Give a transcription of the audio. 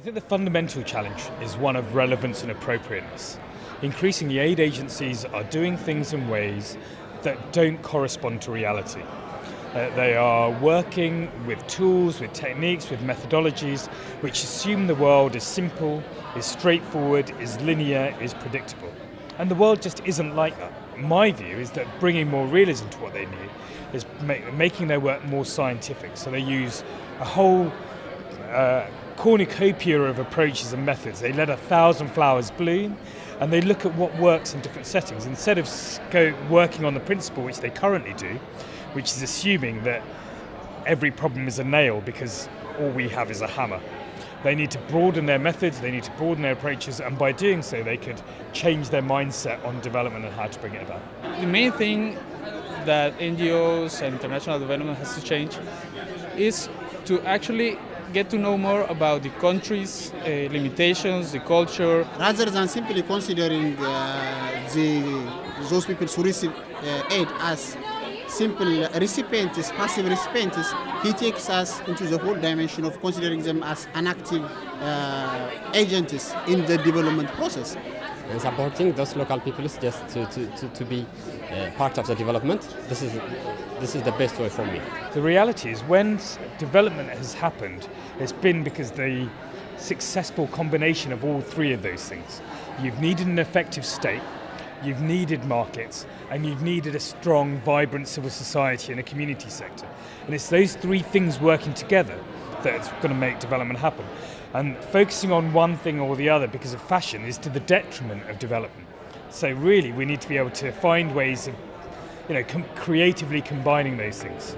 think the fundamental challenge is one of relevance and appropriateness. Increasingly, aid agencies are doing things in ways that don't correspond to reality. They are working with tools, with techniques, with methodologies which assume the world is simple, is straightforward, is linear, is predictable. And the world just isn't like that. My view is that bringing more realism to what they need is making their work more scientific. So they use a whole cornucopia of approaches and methods. They let 1,000 flowers bloom, and they look at what works in different settings. Instead of working on the principle which they currently do, which is assuming that every problem is a nail because all we have is a hammer. They need to broaden their methods, they need to broaden their approaches, and by doing so they could change their mindset on development and how to bring it about. The main thing that NGOs and international development has to change is to actually get to know more about the country's limitations, the culture. Rather than simply considering those people who receive aid as simple recipients, passive recipients, he takes us into the whole dimension of considering them as an active agents in the development process. And supporting those local peoples just to be part of the development, this is the best way for me. The reality is when development has happened, it's been because the successful combination of all three of those things. You've needed an effective state, you've needed markets, and you've needed a strong, vibrant civil society and a community sector. And it's those three things working together that's going to make development happen. And focusing on one thing or the other because of fashion is to the detriment of development. So really, we need to be able to find ways of, creatively combining those things.